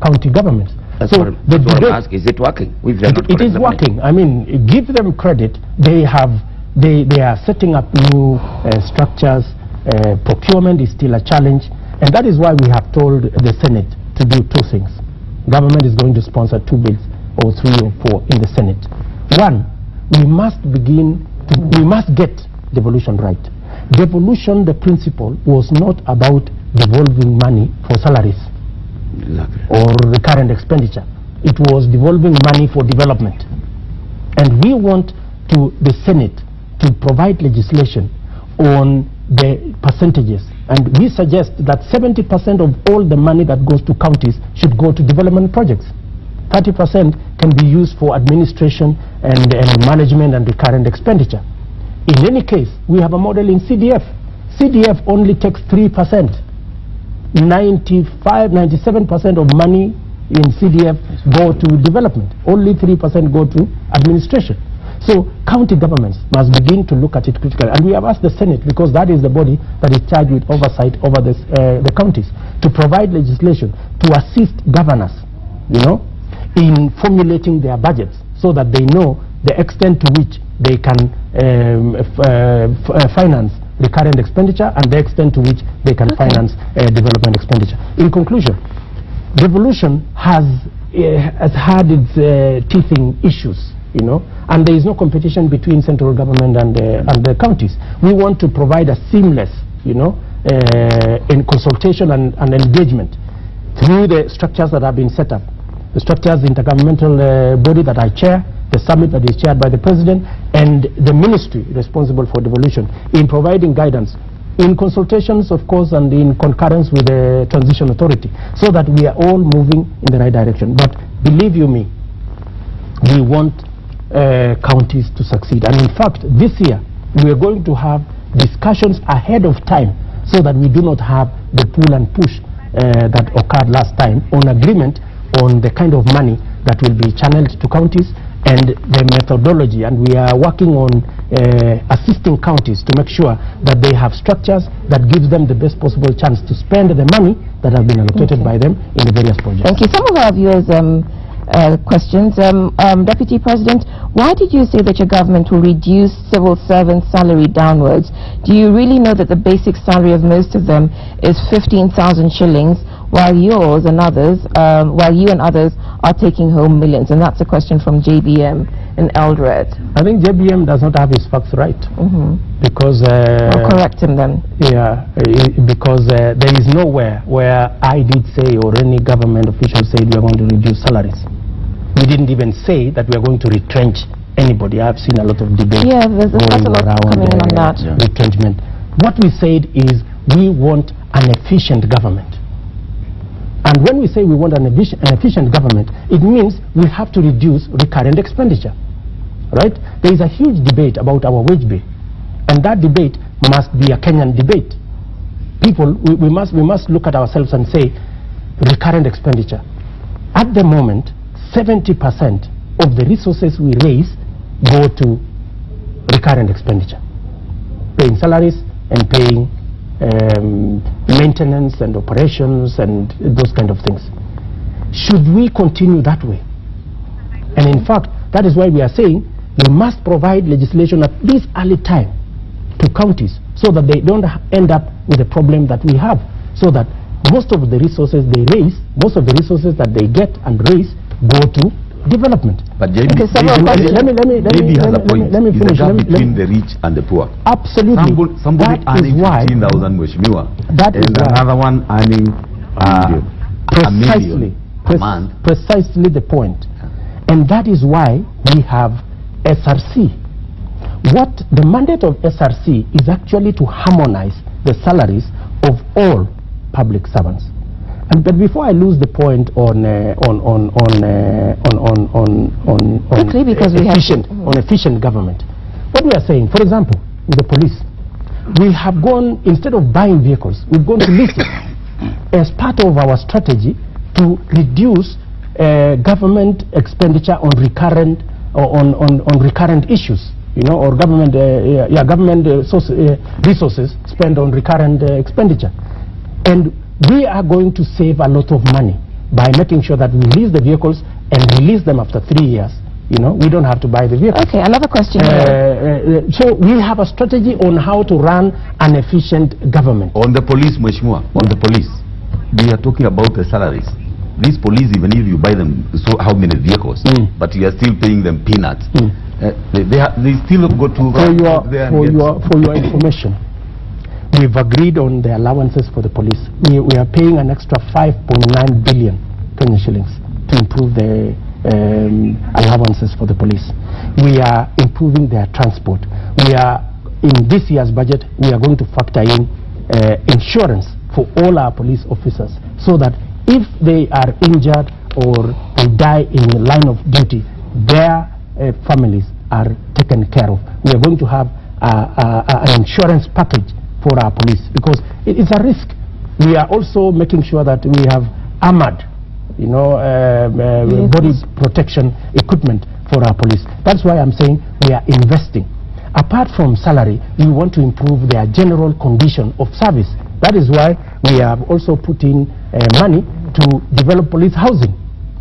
county governments. That's so the debate, ask, is it working? It is working. I mean, give them credit. They are setting up new structures. Procurement is still a challenge, and that is why we have told the Senate to do two things. Government is going to sponsor 2 bills, or 3 or 4 in the Senate. One, we must get devolution right. Devolution, the principle, was not about devolving money for salaries or recurrent expenditure. It was devolving money for development. And we want the Senate to provide legislation on the percentages. And we suggest that 70% of all the money that goes to counties should go to development projects. 30% can be used for administration and management and recurrent expenditure. In any case, we have a model in CDF. CDF only takes 3%. 97% of money in CDF go to development. Only 3% go to administration. So county governments must begin to look at it critically. And we have asked the Senate, because that is the body that is charged with oversight over this, the counties, to provide legislation to assist governors, in formulating their budgets, so that they know the extent to which they can finance recurrent expenditure and the extent to which they can finance development expenditure. In conclusion, devolution has had its teething issues, and there is no competition between central government and the counties. We want to provide a seamless, in consultation and engagement through the structures that have been set up. The structures, the intergovernmental body that I chair, the summit that is chaired by the president, and the ministry responsible for devolution, in providing guidance, in consultations, of course, and in concurrence with the transition authority, so that we are all moving in the right direction. But believe you me, we want counties to succeed. And in fact, this year, we are going to have discussions ahead of time, so that we do not have the pull and push that occurred last time, on agreement on the kind of money that will be channeled to counties and the methodology. And we are working on assisting counties to make sure that they have structures that gives them the best possible chance to spend the money that have been allocated by them in the various projects. Thank you. Some of our viewers questions. Deputy President, why did you say that your government will reduce civil servants' salary downwards? Do you really know that the basic salary of most of them is 15,000 shillings, while yours and others, while you and others are taking home millions? And that's a question from JBM in Eldred. I think JBM does not have his facts right. Because I'll correct him then. Yeah, because there is nowhere where I did say, or any government official said, we are going to reduce salaries. We didn't even say that we are going to retrench anybody. I've seen a lot of debate there's a lot coming in on that. Retrenchment. What we said is, we want an efficient government. And when we say we want an efficient government, it means we have to reduce recurrent expenditure, right? There is a huge debate about our wage bill, and that debate must be a Kenyan debate. People, we must look at ourselves and say, recurrent expenditure. At the moment, 70% of the resources we raise go to recurrent expenditure, paying salaries and paying maintenance and operations and those kind of things. Should we continue that way? And in fact, that is why we are saying we must provide legislation at this early time to counties, so that they don't end up with the problem that we have, so that most of the resources they raise, most of the resources that they get and raise, go to development. But JB has a point. Is the gap between the rich and the poor. Absolutely. Somebody earning 15,000 Mheshimiwa, and another one earning a million a month. Precisely the point. And that is why we have SRC. What the mandate of SRC is actually to harmonize the salaries of all public servants. But before I lose the point on efficient government, what we are saying, for example, with the police, we have gone, instead of buying vehicles, we've gone to leasing as part of our strategy to reduce government expenditure on recurrent issues, or government resources spent on recurrent expenditure. And we are going to save a lot of money by making sure that we release the vehicles and release them after 3 years. You know, we don't have to buy the vehicle. Okay, another question. So we have a strategy on how to run an efficient government. On the police, Mheshimiwa, on the police, we are talking about the salaries. These police, even if you buy them so how many vehicles, but you are still paying them peanuts. They still go to for your information, we've agreed on the allowances for the police. We are paying an extra 5.9 billion Kenyan shillings to improve the allowances for the police. We are improving their transport. We are, in this year's budget, we are going to factor in insurance for all our police officers, so that if they are injured or they die in the line of duty, their families are taken care of. We are going to have an insurance package for our police, because it is a risk. We are also making sure that we have armored, body protection equipment for our police. That's why I'm saying we are investing. Apart from salary, we want to improve their general condition of service. That is why we have also put in money to develop police housing,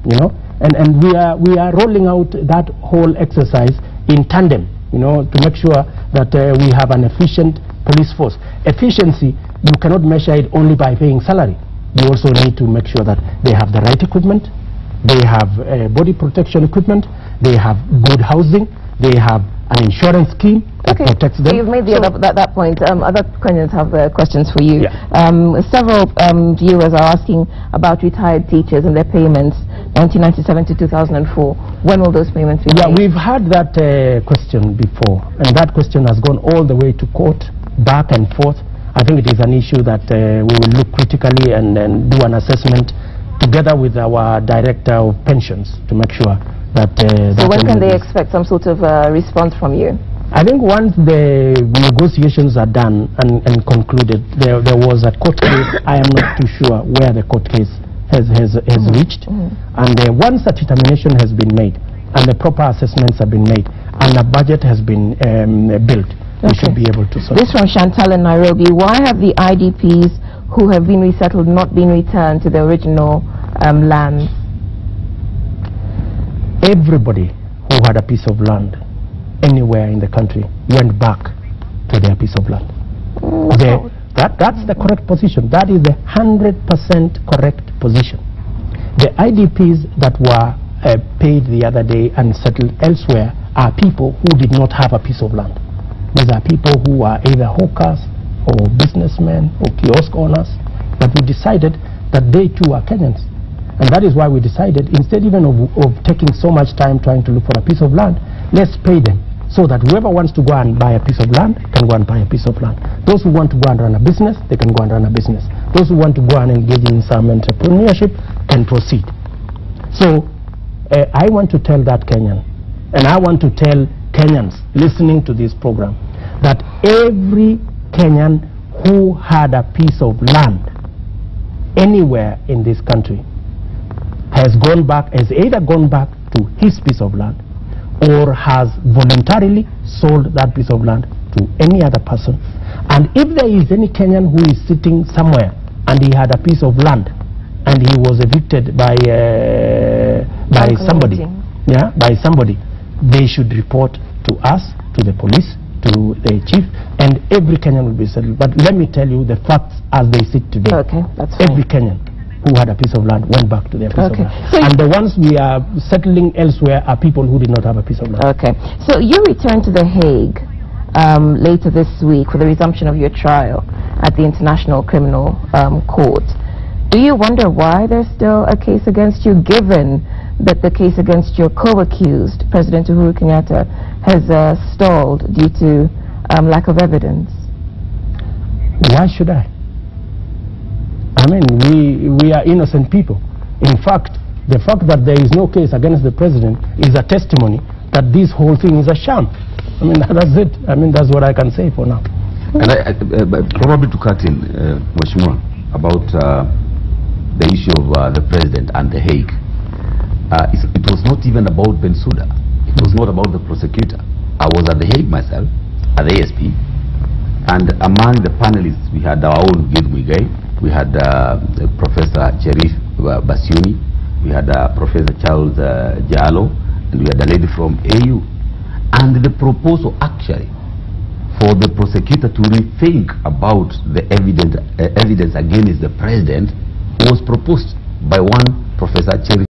and we are rolling out that whole exercise in tandem, to make sure that we have an efficient police force. Efficiency, you cannot measure it only by paying salary. You also need to make sure that they have the right equipment, they have body protection equipment, they have good housing, they have an insurance scheme that protects them. You've made that point. Other Kenyans have questions for you. Yeah. Several viewers are asking about retired teachers and their payments, 1997 to 2004. When will those payments be made? We've had that question before, and that question has gone all the way to court, back and forth. I think it is an issue that we will look critically and do an assessment together with our director of pensions to make sure that... so when can they expect some sort of response from you? I think once the negotiations are done and concluded, there was a court case. I am not too sure where the court case has reached. And once a determination has been made and the proper assessments have been made and a budget has been built, we should be able to solve. This from Chantal in Nairobi. Why have the IDPs who have been resettled not been returned to their original lands? Everybody who had a piece of land anywhere in the country went back to their piece of land. That's the correct position. That is the 100% correct position. The IDPs that were paid the other day and settled elsewhere are people who did not have a piece of land. These are people who are either hawkers or businessmen or kiosk owners, but we decided that they too are Kenyans. And that is why we decided, instead even of taking so much time trying to look for a piece of land, let's pay them, so that whoever wants to go and buy a piece of land can go and buy a piece of land. Those who want to go and run a business, they can go and run a business. Those who want to go and engage in some entrepreneurship can proceed. So I want to tell that Kenyan, and I want to tell Kenyans listening to this program, that every Kenyan who had a piece of land anywhere in this country has either gone back to his piece of land or has voluntarily sold that piece of land to any other person. And if there is any Kenyan who is sitting somewhere and he had a piece of land and he was evicted by somebody, they should report to us, to the police, to the chief, and every Kenyan will be settled. But let me tell you the facts as they sit today. Okay, that's fine. Every Kenyan who had a piece of land went back to their piece of land. So and the ones we are settling elsewhere are people who did not have a piece of land. Okay. So you return to The Hague later this week for the resumption of your trial at the International Criminal Court. Do you wonder why there's still a case against you, given that the case against your co-accused, President Uhuru Kenyatta, has stalled due to lack of evidence? Why should I? I mean, we are innocent people. In fact, the fact that there is no case against the president is a testimony that this whole thing is a sham. I mean, that's it. I mean, that's what I can say for now. And probably to cut in, Mheshimiwa, about the issue of the president and The Hague. It was not even about Bensouda. It was not about the prosecutor. I was at The Hague myself, at the ASP, and among the panelists we had our own Gid Muigai, we had Professor Cherif Basuni, we had Professor Charles Jalo, and we had a lady from AU. And the proposal actually for the prosecutor to rethink about the evidence against the president was proposed by one Professor Cheche.